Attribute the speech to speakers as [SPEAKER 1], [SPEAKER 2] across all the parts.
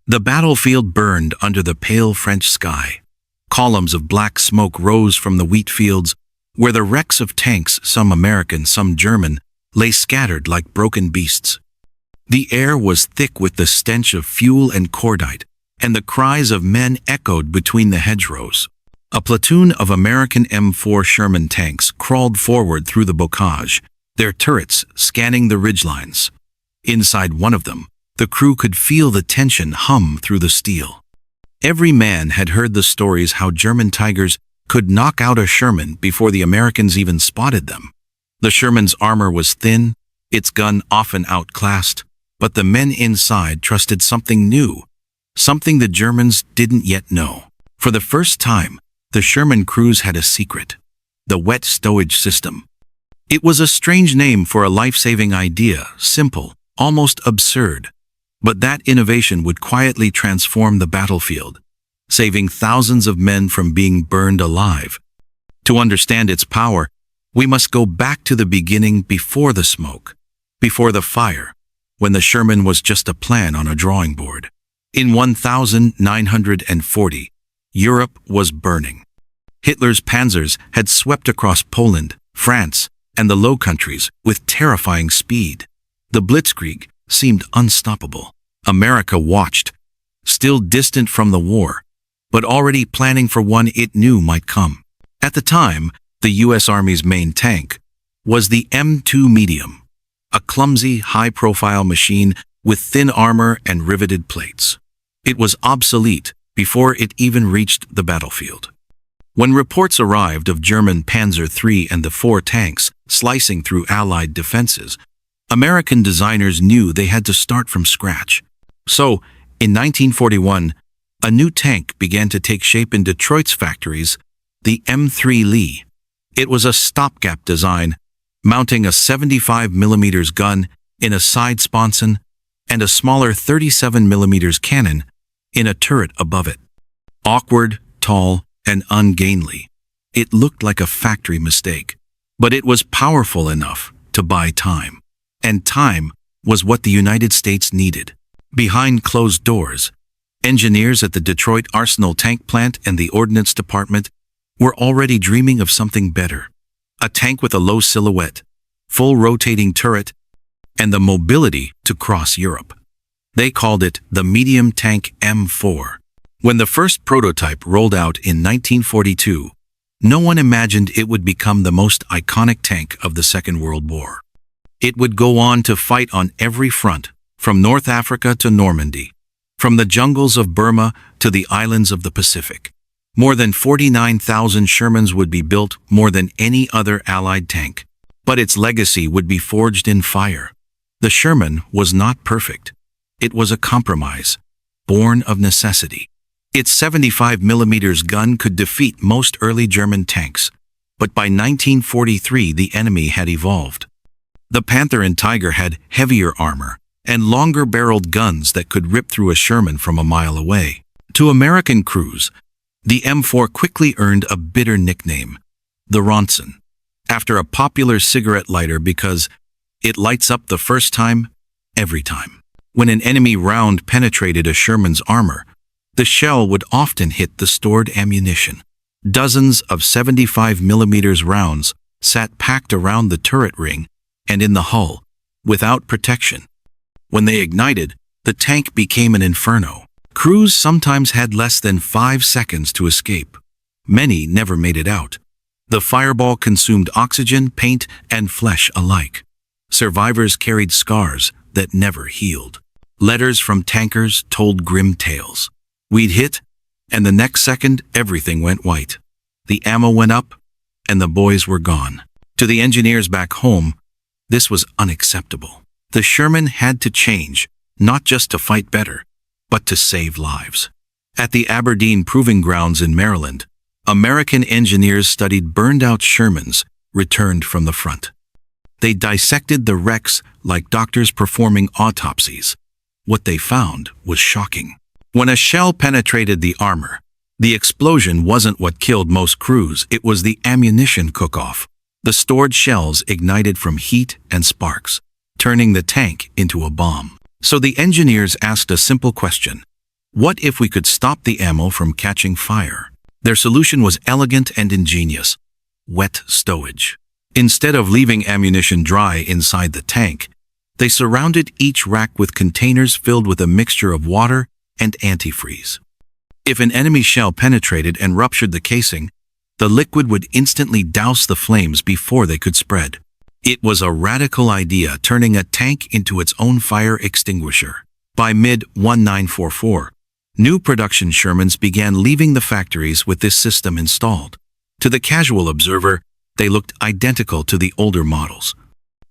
[SPEAKER 1] The battlefield burned under the pale French sky. Columns of black smoke rose from the wheat fields, where the wrecks of tanks, some American, some German, lay scattered like broken beasts. The air was thick with the stench of fuel and cordite, and the cries of men echoed between the hedgerows. A platoon of American M4 Sherman tanks crawled forward through the bocage, their turrets scanning the ridgelines. Inside one of them, the crew could feel the tension hum through the steel. Every man had heard the stories how German Tigers could knock out a Sherman before the Americans even spotted them. The Sherman's armor was thin, its gun often outclassed, but the men inside trusted something new, something the Germans didn't yet know. For the first time, the Sherman crews had a secret: the Wet-Stowage system. It was a strange name for a life-saving idea, simple, almost absurd. But that innovation would quietly transform the battlefield, saving thousands of men from being burned alive. To understand its power, we must go back to the beginning, before the smoke, before the fire, when the Sherman was just a plan on a drawing board. In 1940, Europe was burning. Hitler's panzers had swept across Poland, France, and the Low Countries with terrifying speed. The Blitzkrieg seemed unstoppable. America watched, still distant from the war, but already planning for one it knew might come. At the time, the U.S. Army's main tank was the M2 Medium, a clumsy, high-profile machine with thin armor and riveted plates. It was obsolete before it even reached the battlefield. When reports arrived of German Panzer III and the IV tanks slicing through Allied defenses, American designers knew they had to start from scratch. So, in 1941, a new tank began to take shape in Detroit's factories, the M3 Lee. It was a stopgap design, mounting a 75mm gun in a side sponson and a smaller 37mm cannon in a turret above it. Awkward, tall, and ungainly, it looked like a factory mistake. But it was powerful enough to buy time. And time was what the United States needed. Behind closed doors, engineers at the Detroit Arsenal Tank Plant and the Ordnance Department were already dreaming of something better. A tank with a low silhouette, full rotating turret, and the mobility to cross Europe. They called it the medium tank M4. When the first prototype rolled out in 1942, no one imagined it would become the most iconic tank of the Second World War. It would go on to fight on every front, from North Africa to Normandy, from the jungles of Burma to the islands of the Pacific. More than 49,000 Shermans would be built, more than any other Allied tank. But its legacy would be forged in fire. The Sherman was not perfect. It was a compromise, born of necessity. Its 75mm gun could defeat most early German tanks, but by 1943 the enemy had evolved. The Panther and Tiger had heavier armor and longer-barreled guns that could rip through a Sherman from a mile away. To American crews, the M4 quickly earned a bitter nickname, the Ronson, after a popular cigarette lighter because it lights up the first time, every time. When an enemy round penetrated a Sherman's armor, the shell would often hit the stored ammunition. Dozens of 75mm rounds sat packed around the turret ring and in the hull, without protection. When they ignited, the tank became an inferno. Crews sometimes had less than 5 seconds to escape. Many never made it out. The fireball consumed oxygen, paint, and flesh alike. Survivors carried scars that never healed. Letters from tankers told grim tales. We'd hit, and the next second everything went white. The ammo went up, and the boys were gone. To the engineers back home, this was unacceptable. The Sherman had to change, not just to fight better, but to save lives. At the Aberdeen Proving Grounds in Maryland, American engineers studied burned-out Shermans returned from the front. They dissected the wrecks like doctors performing autopsies. What they found was shocking. When a shell penetrated the armor, the explosion wasn't what killed most crews, it was the ammunition cook-off. The stored shells ignited from heat and sparks, turning the tank into a bomb. So the engineers asked a simple question: What if we could stop the ammo from catching fire? Their solution was elegant and ingenious: wet stowage. Instead of leaving ammunition dry inside the tank, they surrounded each rack with containers filled with a mixture of water and antifreeze. If an enemy shell penetrated and ruptured the casing, the liquid would instantly douse the flames before they could spread. It was a radical idea, turning a tank into its own fire extinguisher. By mid-1944, new production Shermans began leaving the factories with this system installed. To the casual observer, they looked identical to the older models.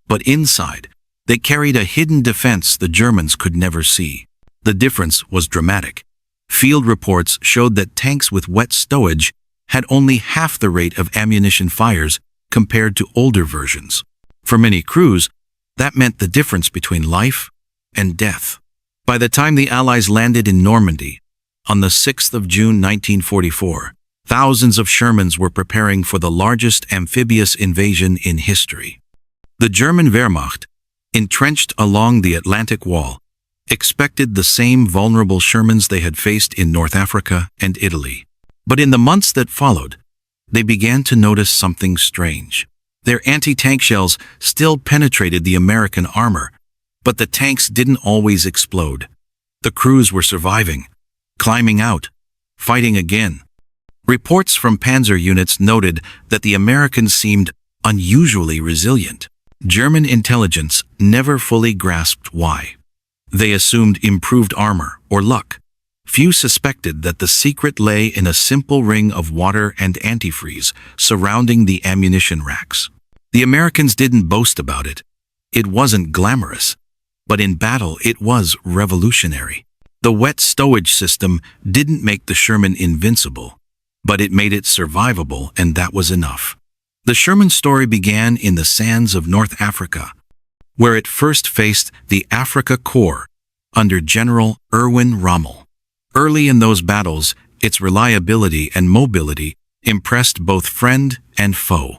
[SPEAKER 1] But inside, they carried a hidden defense the Germans could never see. The difference was dramatic. Field reports showed that tanks with wet stowage had only half the rate of ammunition fires compared to older versions. For many crews, that meant the difference between life and death. By the time the Allies landed in Normandy, on the 6th of June 1944, thousands of Shermans were preparing for the largest amphibious invasion in history. The German Wehrmacht, entrenched along the Atlantic Wall, expected the same vulnerable Shermans they had faced in North Africa and Italy. But in the months that followed, they began to notice something strange. Their anti-tank shells still penetrated the American armor, but the tanks didn't always explode. The crews were surviving, climbing out, fighting again. Reports from panzer units noted that the Americans seemed unusually resilient. German intelligence never fully grasped why. They assumed improved armor or luck. Few suspected that the secret lay in a simple ring of water and antifreeze surrounding the ammunition racks. The Americans didn't boast about it. It wasn't glamorous, but in battle it was revolutionary. The wet stowage system didn't make the Sherman invincible, but it made it survivable, and that was enough. The Sherman story began in the sands of North Africa, where it first faced the Afrika Korps under General Erwin Rommel. Early in those battles, its reliability and mobility impressed both friend and foe.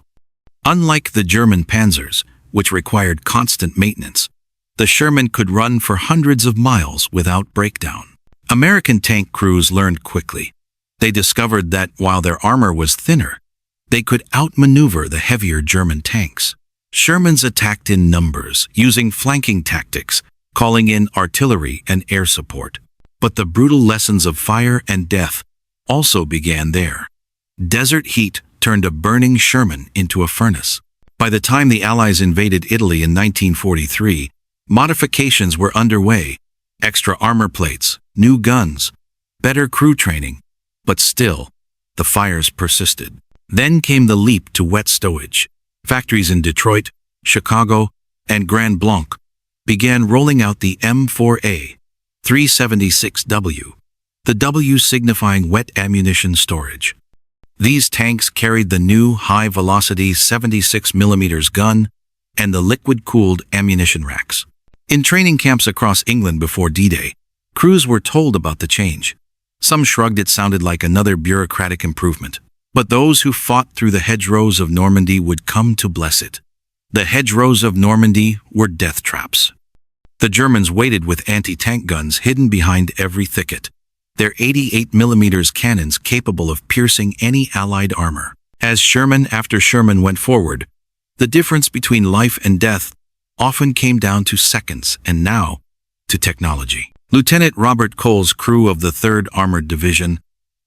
[SPEAKER 1] Unlike the German panzers, which required constant maintenance, the Sherman could run for hundreds of miles without breakdown. American tank crews learned quickly. They discovered that while their armor was thinner, they could outmaneuver the heavier German tanks. Shermans attacked in numbers, using flanking tactics, calling in artillery and air support. But the brutal lessons of fire and death also began there. Desert heat turned a burning Sherman into a furnace. By the time the Allies invaded Italy in 1943, modifications were underway: extra armor plates, new guns, better crew training. But still, the fires persisted. Then came the leap to wet stowage. Factories in Detroit, Chicago, and Grand Blanc began rolling out the M4A 376W, the W signifying wet ammunition storage. These tanks carried the new high-velocity 76mm gun and the liquid-cooled ammunition racks. In training camps across England before D-Day, crews were told about the change. Some shrugged. It sounded like another bureaucratic improvement. But those who fought through the hedgerows of Normandy would come to bless it. The hedgerows of Normandy were death traps. The Germans waited with anti-tank guns hidden behind every thicket, their 88mm cannons capable of piercing any Allied armor. As Sherman after Sherman went forward, the difference between life and death often came down to seconds, and now to technology. Lieutenant Robert Cole's crew of the 3rd Armored Division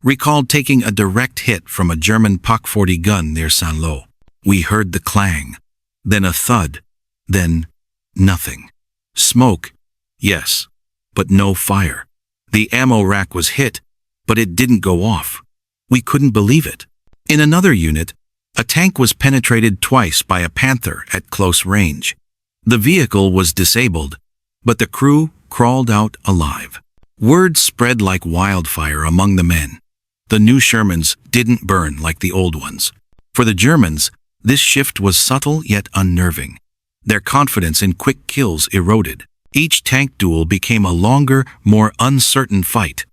[SPEAKER 1] recalled taking a direct hit from a German Pak 40 gun near Saint-Lô. We heard the clang, then a thud, then nothing. Smoke, yes, but no fire. The ammo rack was hit, but it didn't go off. We couldn't believe it. In another unit, a tank was penetrated twice by a Panther at close range. The vehicle was disabled, but the crew crawled out alive. Word spread like wildfire among the men. The new Shermans didn't burn like the old ones. For the Germans, this shift was subtle yet unnerving. Their confidence in quick kills eroded. Each tank duel became a longer, more uncertain fight.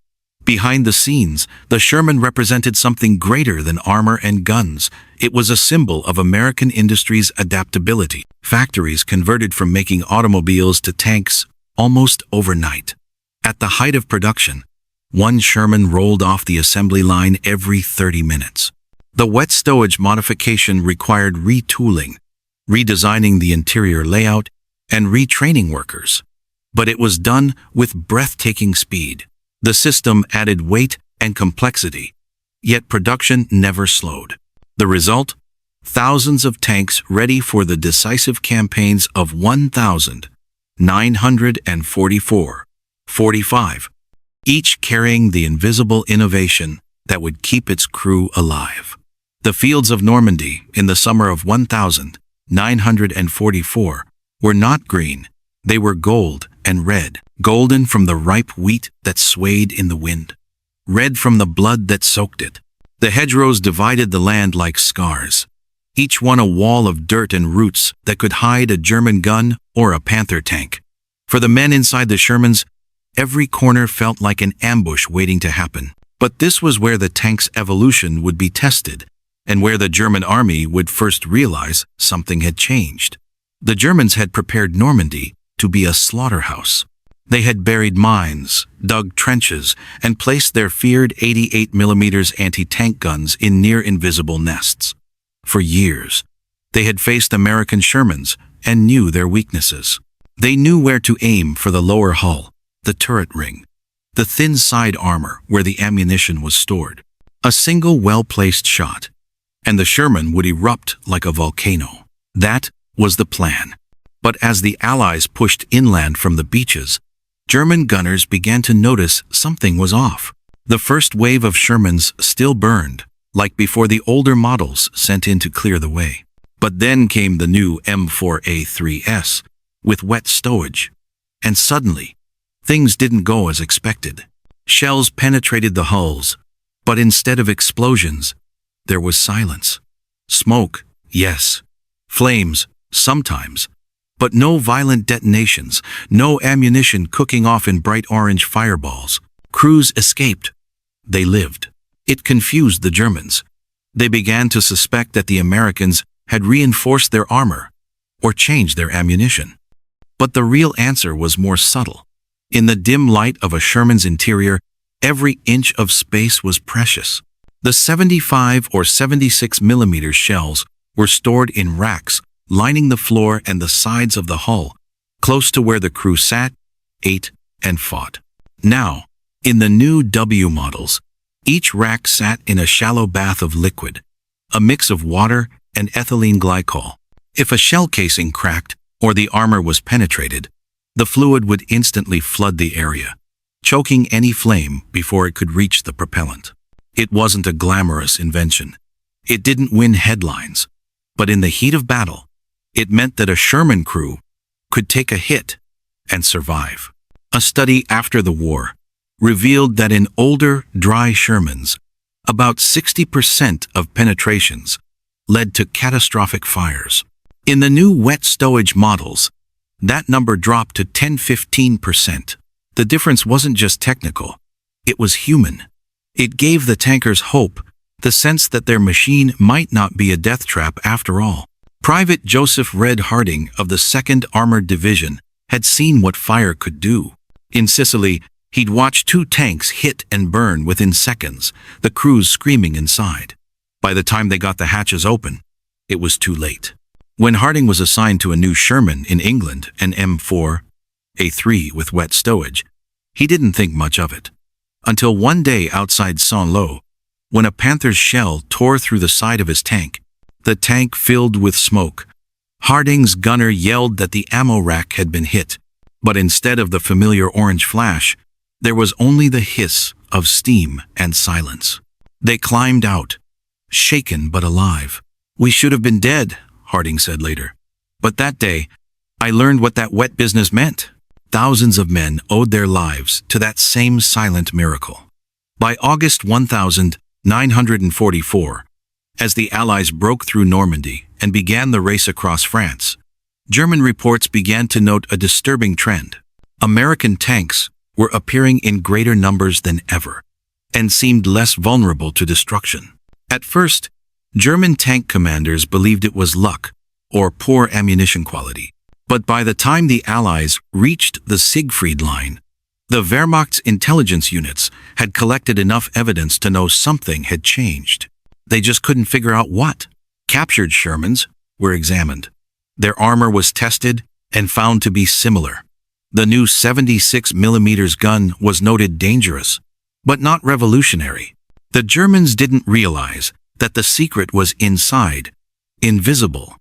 [SPEAKER 1] Behind the scenes, the Sherman represented something greater than armor and guns. It was a symbol of American industry's adaptability. Factories converted from making automobiles to tanks almost overnight. At the height of production, One Sherman rolled off the assembly line every 30 minutes. The Wet-Stowage modification required retooling, redesigning the interior layout, and retraining workers. But it was done with breathtaking speed. The system added weight and complexity, yet production never slowed. The result? Thousands of tanks ready for the decisive campaigns of 1944-45, each carrying the invisible innovation that would keep its crew alive. The fields of Normandy in the summer of 1944 were not green, they were gold and red, golden from the ripe wheat that swayed in the wind, red from the blood that soaked it. The hedgerows divided the land like scars, each one a wall of dirt and roots that could hide a German gun or a Panther tank. For the men inside the Shermans, every corner felt like an ambush waiting to happen. But this was where the tank's evolution would be tested, and where the German army would first realize something had changed. The Germans had prepared Normandy to be a slaughterhouse. They had buried mines, dug trenches, and placed their feared 88mm anti-tank guns in near-invisible nests. For years, they had faced American Shermans and knew their weaknesses. They knew where to aim for the lower hull, the turret ring, the thin side armor where the ammunition was stored. A single well-placed shot, and the Sherman would erupt like a volcano. That was the plan. But as the Allies pushed inland from the beaches, German gunners began to notice something was off. The first wave of Shermans still burned, like before the older models sent in to clear the way. But then came the new M4A3S with Wet-Stowage, and suddenly, things didn't go as expected. Shells penetrated the hulls, but instead of explosions, there was silence. Smoke, yes. Flames, sometimes. But no violent detonations, no ammunition cooking off in bright orange fireballs. Crews escaped. They lived. It confused the Germans. They began to suspect that the Americans had reinforced their armor or changed their ammunition. But the real answer was more subtle. In the dim light of a Sherman's interior, every inch of space was precious. The 75 or 76mm shells were stored in racks lining the floor and the sides of the hull, close to where the crew sat, ate, and fought. Now, in the new W models, each rack sat in a shallow bath of liquid, a mix of water and ethylene glycol. If a shell casing cracked or the armor was penetrated, the fluid would instantly flood the area, choking any flame before it could reach the propellant. It wasn't a glamorous invention. It didn't win headlines, but in the heat of battle, it meant that a Sherman crew could take a hit and survive. A study after the war revealed that in older, dry Shermans, about 60% of penetrations led to catastrophic fires. In the new Wet-Stowage models, that number dropped to 10–15%. The difference wasn't just technical, it was human. It gave the tankers hope, the sense that their machine might not be a death trap after all. Private Joseph Red Harding of the 2nd Armored Division had seen what fire could do. In Sicily, he'd watched 2 tanks hit and burn within seconds, the crews screaming inside. By the time they got the hatches open, it was too late. When Harding was assigned to a new Sherman in England, an M4A3 with Wet-Stowage, he didn't think much of it. Until one day outside Saint-Lô, when a Panther's shell tore through the side of his tank, the tank filled with smoke. Harding's gunner yelled that the ammo rack had been hit, but instead of the familiar orange flash, there was only the hiss of steam and silence. They climbed out, shaken but alive. "We should have been dead," Harding said later. "But that day, I learned what that wet business meant." Thousands of men owed their lives to that same silent miracle. By August 1944, as the Allies broke through Normandy and began the race across France, German reports began to note a disturbing trend. American tanks were appearing in greater numbers than ever, and seemed less vulnerable to destruction. At first, German tank commanders believed it was luck or poor ammunition quality. But by the time the Allies reached the Siegfried Line, The Wehrmacht's intelligence units had collected enough evidence to know something had changed. They just couldn't figure out what. Captured Shermans were examined. Their armor was tested and found to be similar. The new 76mm gun was noted dangerous, but not revolutionary. The Germans didn't realize that the secret was inside, invisible,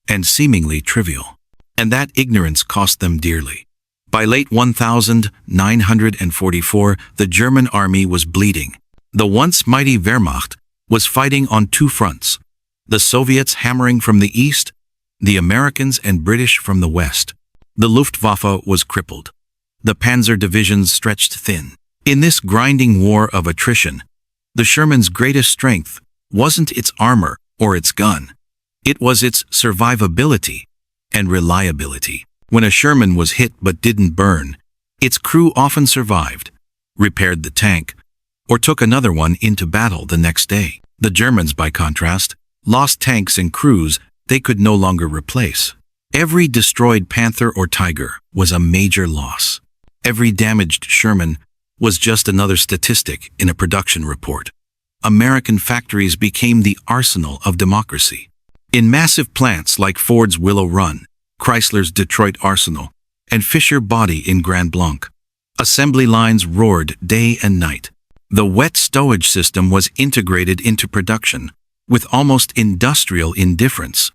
[SPEAKER 1] and seemingly trivial. And that ignorance cost them dearly. By late 1944, the German army was bleeding. The once mighty Wehrmacht was fighting on two fronts, the Soviets hammering from the east, the Americans and British from the west. The Luftwaffe was crippled. The panzer divisions stretched thin. In this grinding war of attrition, the Sherman's greatest strength wasn't its armor or its gun. It was its survivability and reliability. When a Sherman was hit but didn't burn, its crew often survived, repaired the tank, or took another one into battle the next day. The Germans, by contrast, lost tanks and crews they could no longer replace. Every destroyed Panther or Tiger was a major loss. Every damaged Sherman was just another statistic in a production report. American factories became the arsenal of democracy. In massive plants like Ford's Willow Run, Chrysler's Detroit Arsenal, and Fisher Body in Grand Blanc, assembly lines roared day and night. The wet-stowage system was integrated into production with almost industrial indifference,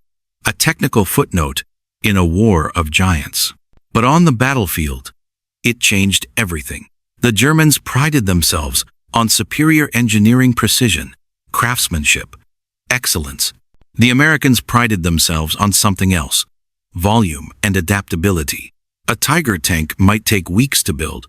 [SPEAKER 1] a technical footnote in a war of giants. But on the battlefield, it changed everything. The Germans prided themselves on superior engineering precision, craftsmanship, excellence. The Americans prided themselves on something else: volume and adaptability. A Tiger tank might take weeks to build,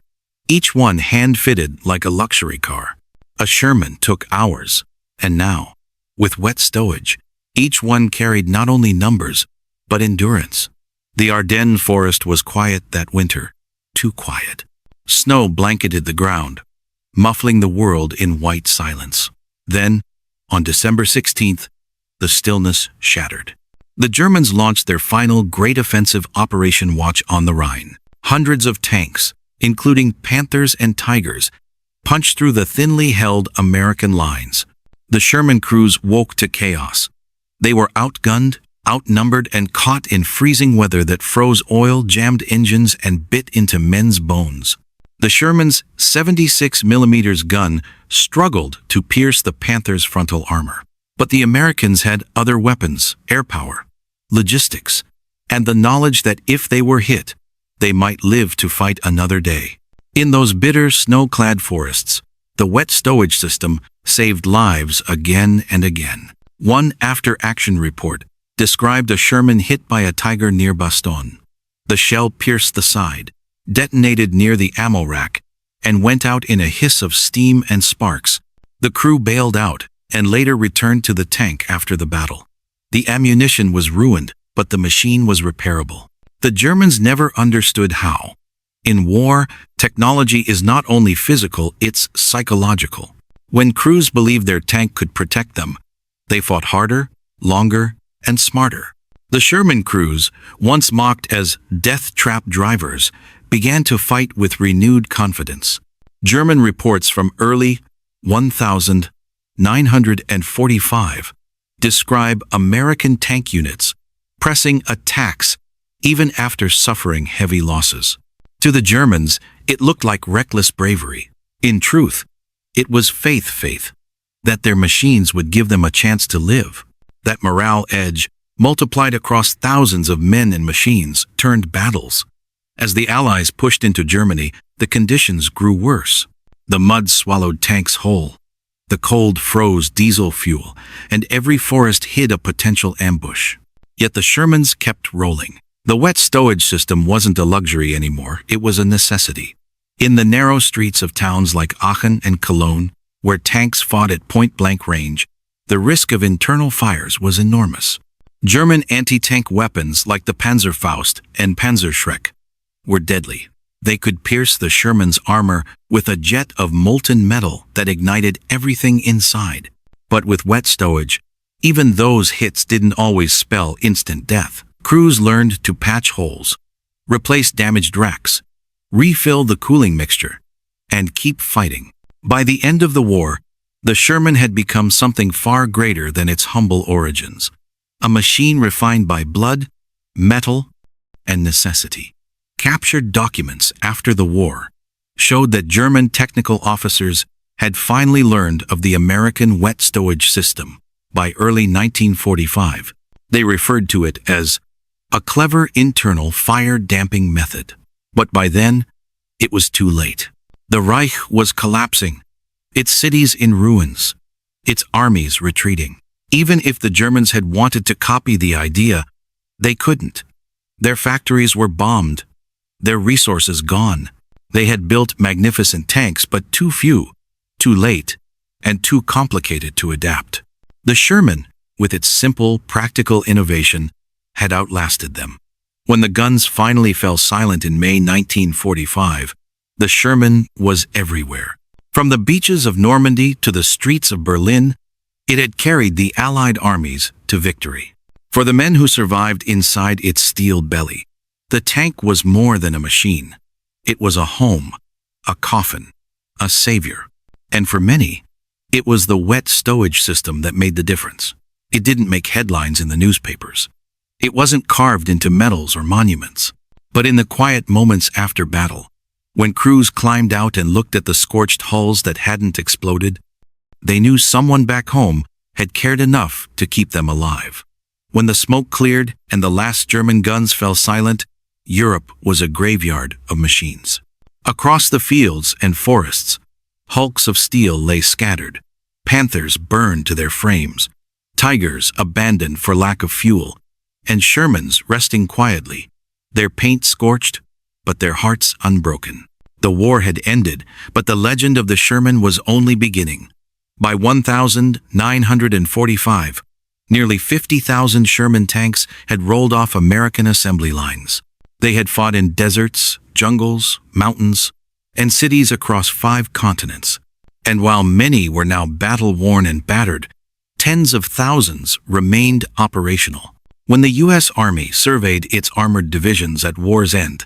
[SPEAKER 1] each one hand-fitted like a luxury car. A Sherman took hours, and now, with wet-stowage, each one carried not only numbers, but endurance. The Ardennes forest was quiet that winter, too quiet. Snow blanketed the ground, muffling the world in white silence. Then, on December 16th, the stillness shattered. The Germans launched their final great offensive Operation Watch on the Rhine. Hundreds of tanks, including Panthers and Tigers, punched through the thinly held American lines. The Sherman crews woke to chaos. They were outgunned, outnumbered, and caught in freezing weather that froze oil, jammed engines, and bit into men's bones. The Sherman's 76mm gun struggled to pierce the Panther's frontal armor. But the Americans had other weapons: air power, logistics, and the knowledge that if they were hit, they might live to fight another day. In those bitter, snow-clad forests, the wet-stowage system saved lives again and again. One after-action report described a Sherman hit by a Tiger near Bastogne. The shell pierced the side, detonated near the ammo rack, and went out in a hiss of steam and sparks. The crew bailed out and later returned to the tank after the battle. The ammunition was ruined, but the machine was repairable. The Germans never understood how. In war, technology is not only physical, it's psychological. When crews believed their tank could protect them, they fought harder, longer, and smarter. The Sherman crews, once mocked as death trap drivers, began to fight with renewed confidence. German reports from early 1945 describe American tank units pressing attacks even after suffering heavy losses. To the Germans, it looked like reckless bravery. In truth, it was faith that their machines would give them a chance to live. That morale edge, multiplied across thousands of men and machines, turned battles. As the Allies pushed into Germany, the conditions grew worse. The mud swallowed tanks whole. The cold froze diesel fuel, and every forest hid a potential ambush. Yet the Shermans kept rolling. The wet-stowage system wasn't a luxury anymore, it was a necessity. In the narrow streets of towns like Aachen and Cologne, where tanks fought at point-blank range, the risk of internal fires was enormous. German anti-tank weapons like the Panzerfaust and Panzerschreck were deadly. They could pierce the Sherman's armor with a jet of molten metal that ignited everything inside. But with wet-stowage, even those hits didn't always spell instant death. Crews learned to patch holes, replace damaged racks, refill the cooling mixture, and keep fighting. By the end of the war, the Sherman had become something far greater than its humble origins, a machine refined by blood, metal, and necessity. Captured documents after the war showed that German technical officers had finally learned of the American Wet-Stowage system. By early 1945, they referred to it as a clever internal fire-damping method. But by then, it was too late. The Reich was collapsing, its cities in ruins, its armies retreating. Even if the Germans had wanted to copy the idea, they couldn't. Their factories were bombed, their resources gone. They had built magnificent tanks, but too few, too late, and too complicated to adapt. The Sherman, with its simple, practical innovation, had outlasted them. When the guns finally fell silent in May 1945, the Sherman was everywhere. From the beaches of Normandy to the streets of Berlin, it had carried the Allied armies to victory. For the men who survived inside its steel belly, the tank was more than a machine. It was a home, a coffin, a savior. And for many, it was the wet-stowage system that made the difference. It didn't make headlines in the newspapers. It wasn't carved into medals or monuments. But in the quiet moments after battle, when crews climbed out and looked at the scorched hulls that hadn't exploded, they knew someone back home had cared enough to keep them alive. When the smoke cleared and the last German guns fell silent, Europe was a graveyard of machines. Across the fields and forests, hulks of steel lay scattered, panthers burned to their frames, tigers abandoned for lack of fuel, and Shermans resting quietly, their paint scorched, but their hearts unbroken. The war had ended, but the legend of the Sherman was only beginning. By 1945, nearly 50,000 Sherman tanks had rolled off American assembly lines. They had fought in deserts, jungles, mountains, and cities across 5 continents. And while many were now battle-worn and battered, tens of thousands remained operational. When the U.S. Army surveyed its armored divisions at war's end,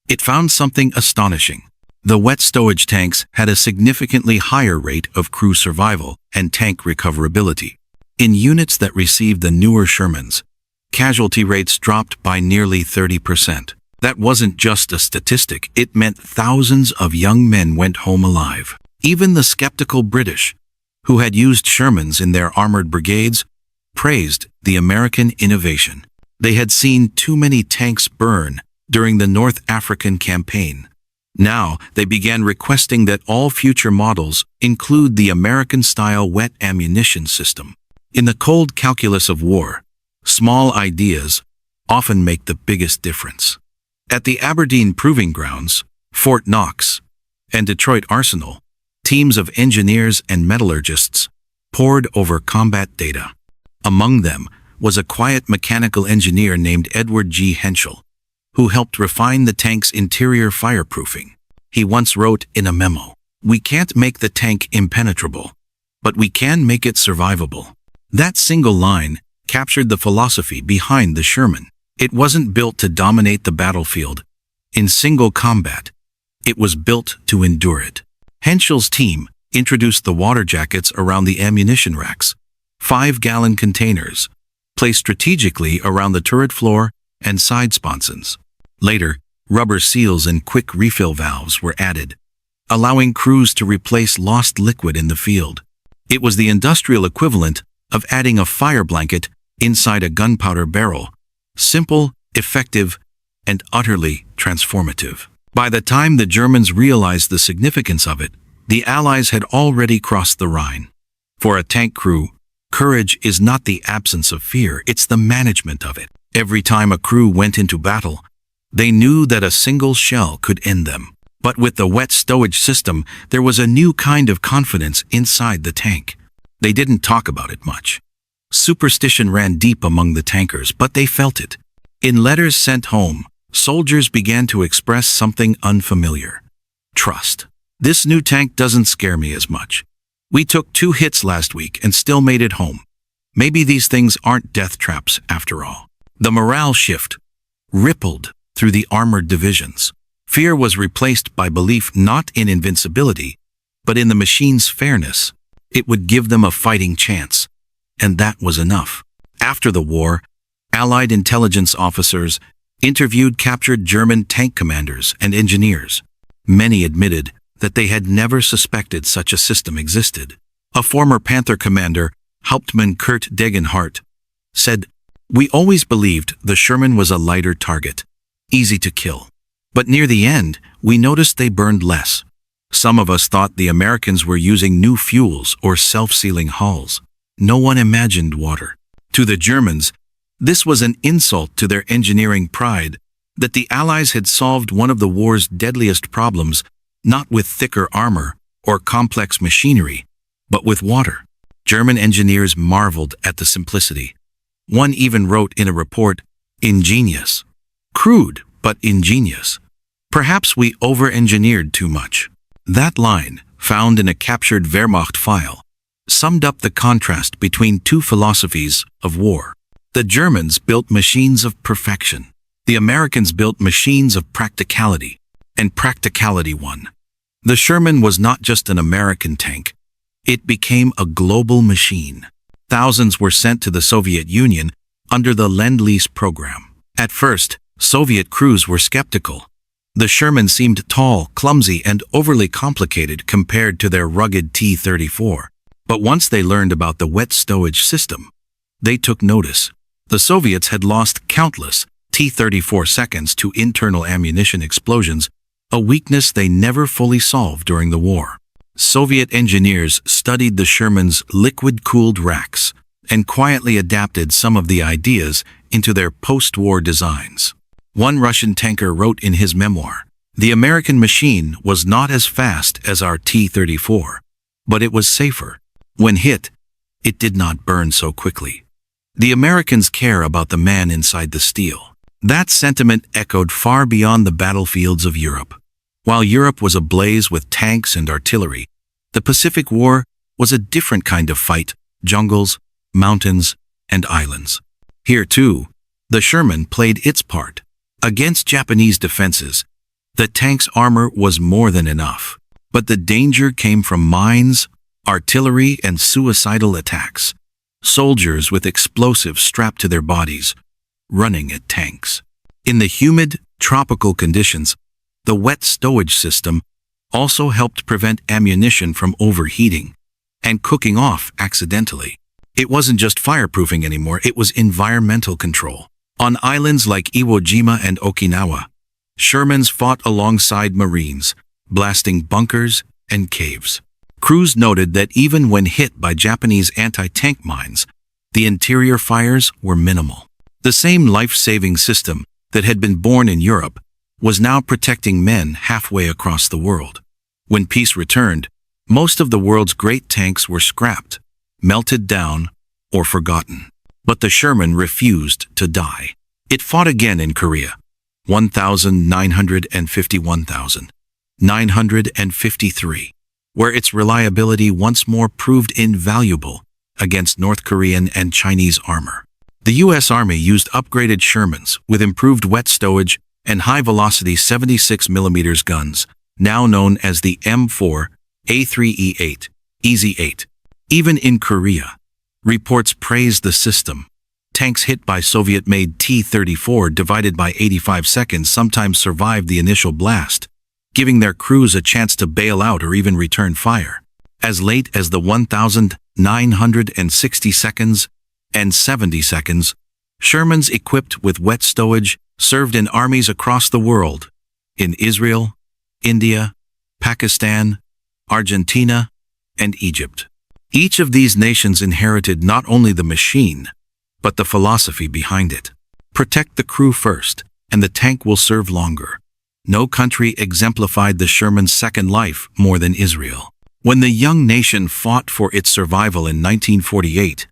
[SPEAKER 1] it found something astonishing. The wet-stowage tanks had a significantly higher rate of crew survival and tank recoverability. In units that received the newer Shermans, casualty rates dropped by nearly 30%. That wasn't just a statistic, it meant thousands of young men went home alive. Even the skeptical British, who had used Shermans in their armored brigades, praised the American innovation. They had seen too many tanks burn during the North African campaign. Now, they began requesting that all future models include the American-style wet ammunition system. In the cold calculus of war, small ideas often make the biggest difference. At the Aberdeen Proving Grounds, Fort Knox, and Detroit Arsenal, teams of engineers and metallurgists pored over combat data. Among them was a quiet mechanical engineer named Edward G. Henschel, who helped refine the tank's interior fireproofing. He once wrote in a memo, "We can't make the tank impenetrable, but we can make it survivable." That single line captured the philosophy behind the Sherman. It wasn't built to dominate the battlefield. In single combat, it was built to endure it. Henschel's team introduced the water jackets around the ammunition racks, 5-gallon containers, placed strategically around the turret floor and side sponsons. Later, rubber seals and quick refill valves were added, allowing crews to replace lost liquid in the field. It was the industrial equivalent of adding a fire blanket inside a gunpowder barrel. Simple, effective, and utterly transformative. By the time the Germans realized the significance of it, the Allies had already crossed the Rhine. For a tank crew, courage is not the absence of fear, it's the management of it. Every time a crew went into battle, they knew that a single shell could end them. But with the wet-stowage system, there was a new kind of confidence inside the tank. They didn't talk about it much. Superstition ran deep among the tankers, but they felt it. In letters sent home, soldiers began to express something unfamiliar: trust. "This new tank doesn't scare me as much. We took 2 hits last week and still made it home. Maybe these things aren't death traps after all." The morale shift rippled through the armored divisions. Fear was replaced by belief not in invincibility, but in the machine's fairness. It would give them a fighting chance. And that was enough. After the war, Allied intelligence officers interviewed captured German tank commanders and engineers. Many admitted that they had never suspected such a system existed. A former Panther commander, Hauptmann Kurt Degenhardt, said, "We always believed the Sherman was a lighter target, easy to kill. But near the end, we noticed they burned less. Some of us thought the Americans were using new fuels or self-sealing hulls. No one imagined water." To the Germans, this was an insult to their engineering pride that the Allies had solved one of the war's deadliest problems, not with thicker armor or complex machinery, but with water. German engineers marveled at the simplicity. One even wrote in a report, "Ingenious. Crude, but ingenious. Perhaps we over-engineered too much." That line, found in a captured Wehrmacht file, summed up the contrast between two philosophies of war. The Germans built machines of perfection. The Americans built machines of practicality, and practicality won. The Sherman was not just an American tank. It became a global machine. Thousands were sent to the Soviet Union under the Lend-Lease program. At first, Soviet crews were skeptical. The Sherman seemed tall, clumsy, and overly complicated compared to their rugged T-34. But once they learned about the Wet-Stowage system, they took notice. The Soviets had lost countless T-34 seconds to internal ammunition explosions, a weakness they never fully solved during the war. Soviet engineers studied the Sherman's liquid-cooled racks and quietly adapted some of the ideas into their post-war designs. One Russian tanker wrote in his memoir, "The American machine was not as fast as our T-34, but it was safer. When hit, it did not burn so quickly. The Americans care about the man inside the steel." That sentiment echoed far beyond the battlefields of Europe. While Europe was ablaze with tanks and artillery, the Pacific War was a different kind of fight: jungles, mountains, and islands. Here, too, the Sherman played its part. Against Japanese defenses, the tank's armor was more than enough. But the danger came from mines, artillery, and suicidal attacks. Soldiers with explosives strapped to their bodies, running at tanks. In the humid, tropical conditions, the Wet-Stowage system also helped prevent ammunition from overheating and cooking off accidentally. It wasn't just fireproofing anymore, it was environmental control. On islands like Iwo Jima and Okinawa, Shermans fought alongside Marines, blasting bunkers and caves. Crews noted that even when hit by Japanese anti-tank mines, the interior fires were minimal. The same life-saving system that had been born in Europe was now protecting men halfway across the world. When peace returned, most of the world's great tanks were scrapped, melted down, or forgotten. But the Sherman refused to die. It fought again in Korea, 1,953, where its reliability once more proved invaluable against North Korean and Chinese armor. The U.S. Army used upgraded Shermans with improved wet-stowage and high-velocity 76mm guns, now known as the M4 A3E8, EZ-8. Even in Korea, reports praised the system. Tanks hit by Soviet-made T-34 divided by 85 seconds sometimes survived the initial blast, giving their crews a chance to bail out or even return fire. As late as the 1,960 seconds and 70 seconds, Shermans equipped with wet-stowage served in armies across the world, in Israel, India, Pakistan, Argentina, and Egypt. Each of these nations inherited not only the machine, but the philosophy behind it. Protect the crew first, and the tank will serve longer. No country exemplified the Sherman's second life more than Israel. When the young nation fought for its survival in 1948,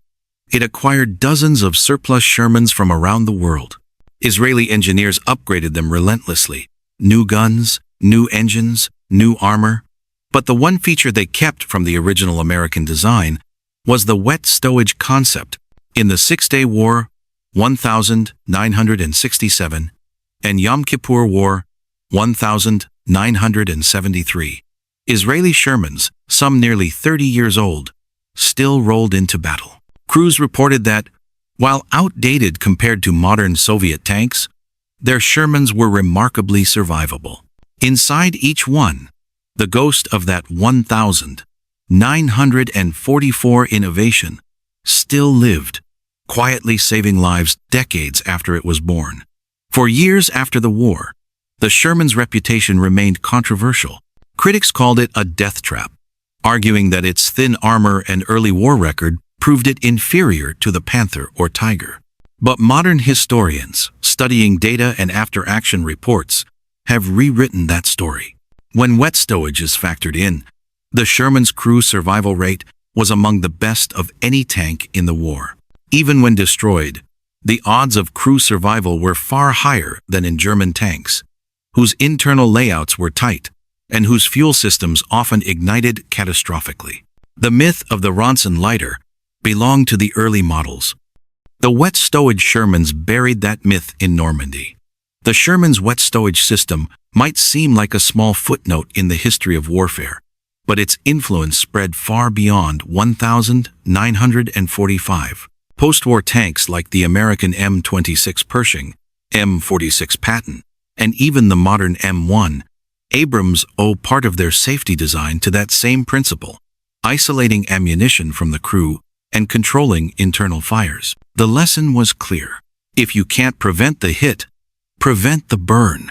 [SPEAKER 1] it acquired dozens of surplus Shermans from around the world. Israeli engineers upgraded them relentlessly. New guns, new engines, new armor. But the one feature they kept from the original American design was the wet-stowage concept. In the Six-Day War, 1967, and Yom Kippur War, 1,973. Israeli Shermans, some nearly 30 years old, still rolled into battle. Crews reported that, while outdated compared to modern Soviet tanks, their Shermans were remarkably survivable. Inside each one, the ghost of that 1,944 innovation still lived, quietly saving lives decades after it was born. For years after the war, the Sherman's reputation remained controversial. Critics called it a death trap, arguing that its thin armor and early war record proved it inferior to the Panther or Tiger. But modern historians, studying data and after-action reports, have rewritten that story. When wet stowage is factored in, the Sherman's crew survival rate was among the best of any tank in the war. Even when destroyed, the odds of crew survival were far higher than in German tanks, whose internal layouts were tight and whose fuel systems often ignited catastrophically. The myth of the Ronson lighter belonged to the early models. The wet stowage Shermans buried that myth in Normandy. The Sherman's wet stowage system might seem like a small footnote in the history of warfare, but its influence spread far beyond 1,945. Post-war tanks like the American M26 Pershing, M46 Patton, and even the modern M1 Abrams owe part of their safety design to that same principle, isolating ammunition from the crew and controlling internal fires. The lesson was clear. If you can't prevent the hit, prevent the burn.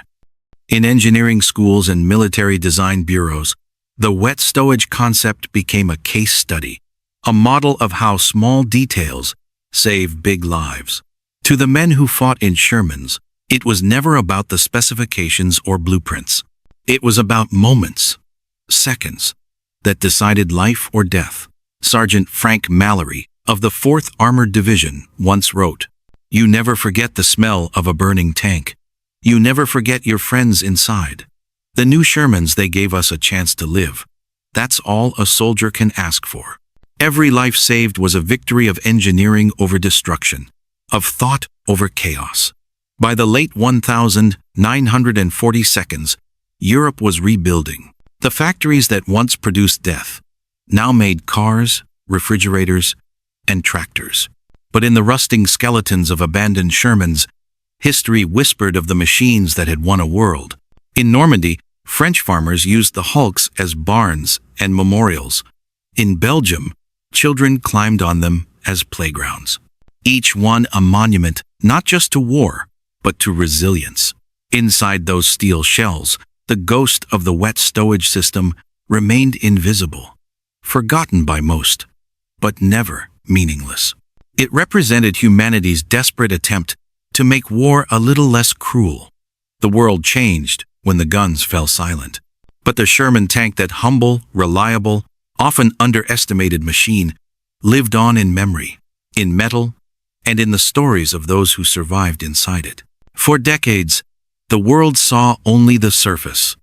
[SPEAKER 1] In engineering schools and military design bureaus, the wet stowage concept became a case study, a model of how small details save big lives. To the men who fought in Shermans, it was never about the specifications or blueprints. It was about moments, seconds, that decided life or death. Sergeant Frank Mallory of the 4th Armored Division once wrote, "You never forget the smell of a burning tank. You never forget your friends inside. The new Shermans, they gave us a chance to live. That's all a soldier can ask for." Every life saved was a victory of engineering over destruction, of thought over chaos. By the late 1942, Europe was rebuilding. The factories that once produced death now made cars, refrigerators, and tractors. But in the rusting skeletons of abandoned Shermans, history whispered of the machines that had won a world. In Normandy, French farmers used the hulks as barns and memorials. In Belgium, children climbed on them as playgrounds. Each one a monument not just to war, but to resilience. Inside those steel shells, the ghost of the wet stowage system remained invisible, forgotten by most, but never meaningless. It represented humanity's desperate attempt to make war a little less cruel. The world changed when the guns fell silent. But the Sherman tank, that humble, reliable, often underestimated machine, lived on in memory, in metal, and in the stories of those who survived inside it. For decades, the world saw only the surface,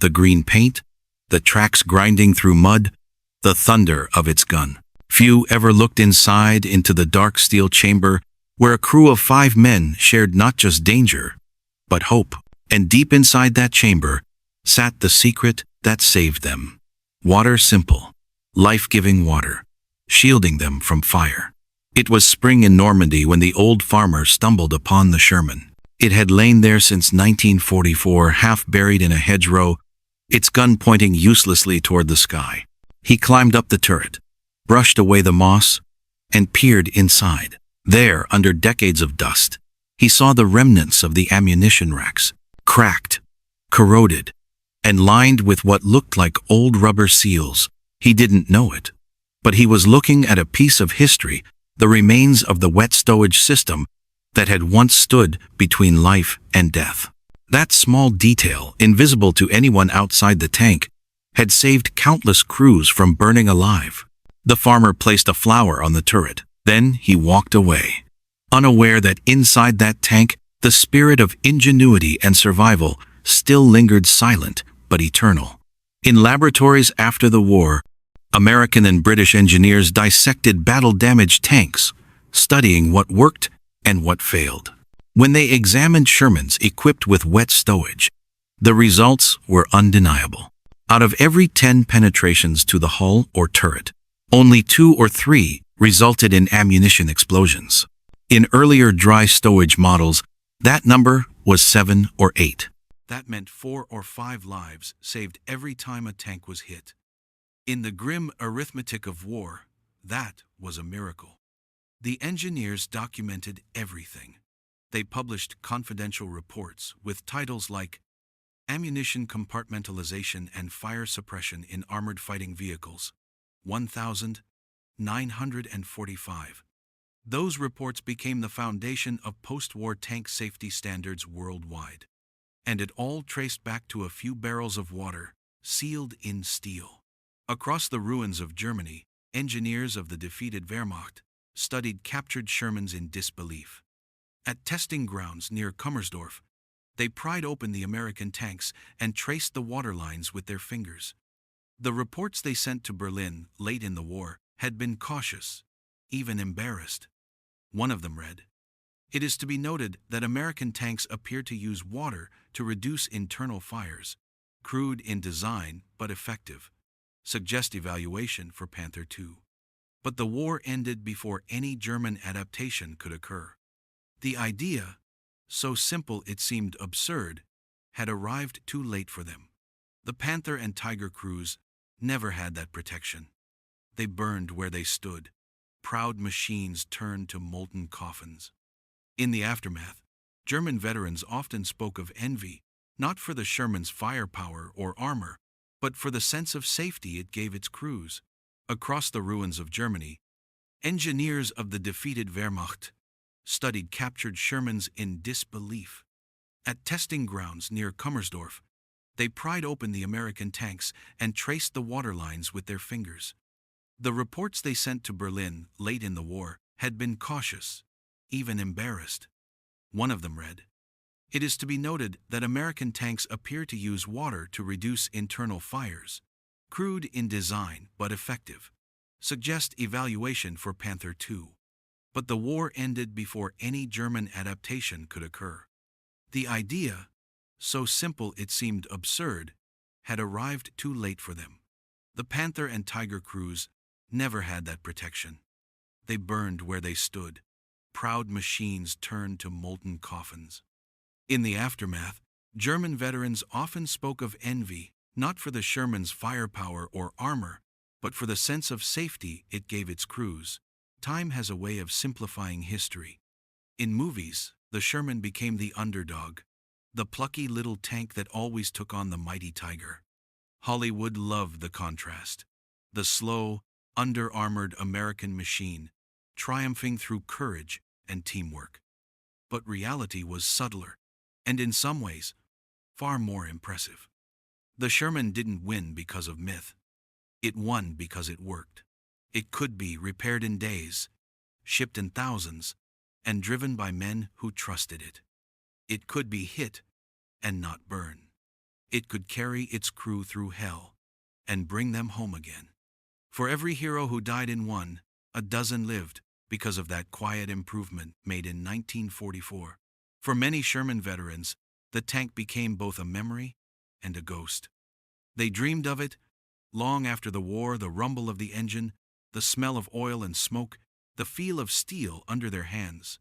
[SPEAKER 1] the green paint, the tracks grinding through mud, the thunder of its gun. Few ever looked inside into the dark steel chamber where a crew of 5 men shared not just danger, but hope. And deep inside that chamber sat the secret that saved them. Water, simple, life-giving water, shielding them from fire. It was spring in Normandy when the old farmer stumbled upon the Sherman. It had lain there since 1944, half buried in a hedgerow, its gun pointing uselessly toward the sky. He climbed up the turret, brushed away the moss, and peered inside. There, under decades of dust, he saw the remnants of the ammunition racks, cracked, corroded, and lined with what looked like old rubber seals. He didn't know it, but he was looking at a piece of history, the remains of the wet stowage system that had once stood between life and death. That small detail, invisible to anyone outside the tank, had saved countless crews from burning alive. The farmer placed a flower on the turret. Then he walked away, unaware that inside that tank, the spirit of ingenuity and survival still lingered, silent but eternal. In laboratories after the war, American and British engineers dissected battle-damaged tanks, studying what worked and what failed. When they examined Shermans equipped with wet stowage, The results were undeniable. Out of every 10 penetrations to the hull or turret, only 2 or 3 resulted in ammunition explosions. In earlier dry stowage models, that number was 7 or 8. That meant 4 or 5 lives saved every time a tank was hit. In the grim arithmetic of war, that was a miracle. The engineers documented everything. They published confidential reports with titles like Ammunition Compartmentalization and Fire Suppression in Armored Fighting Vehicles, 1945. Those reports became the foundation of post-war tank safety standards worldwide. And it all traced back to a few barrels of water, sealed in steel. Across the ruins of Germany, engineers of the defeated Wehrmacht studied captured Shermans in disbelief. At testing grounds near Kummersdorf, they pried open the American tanks and traced the water lines with their fingers. The reports they sent to Berlin late in the war had been cautious, even embarrassed. One of them read, "It is to be noted that American tanks appear to use water to reduce internal fires. Crude in design but effective. Suggest evaluation for Panther II." But the war ended before any German adaptation could occur. The idea, so simple it seemed absurd, had arrived too late for them. The Panther and Tiger crews never had that protection. They burned where they stood. Proud machines turned to molten coffins. In the aftermath, German veterans often spoke of envy, not for the Sherman's firepower or armor, but for the sense of safety it gave its crews. Across the ruins of Germany, engineers of the defeated Wehrmacht studied captured Shermans in disbelief. At testing grounds near Kummersdorf, they pried open the American tanks and traced the water lines with their fingers. The reports they sent to Berlin late in the war had been cautious, even embarrassed. One of them read, "It is to be noted that American tanks appear to use water to reduce internal fires. Crude in design but effective. Suggest evaluation for Panther II." But the war ended before any German adaptation could occur. The idea, so simple it seemed absurd, had arrived too late for them. The Panther and Tiger crews never had that protection. They burned where they stood. Proud machines turned to molten coffins. In the aftermath, German veterans often spoke of envy, not for the Sherman's firepower or armor, but for the sense of safety it gave its crews. Time has a way of simplifying history. In movies, the Sherman became the underdog, the plucky little tank that always took on the mighty Tiger. Hollywood loved the contrast. The slow, under-armored American machine, triumphing through courage and teamwork. But reality was subtler, and in some ways, far more impressive. The Sherman didn't win because of myth. It won because it worked. It could be repaired in days, shipped in thousands, and driven by men who trusted it. It could be hit and not burn. It could carry its crew through hell and bring them home again. For every hero who died in one, a dozen lived because of that quiet improvement made in 1944. For many Sherman veterans, the tank became both a memory and a ghost. They dreamed of it long after the war, the rumble of the engine, the smell of oil and smoke, the feel of steel under their hands.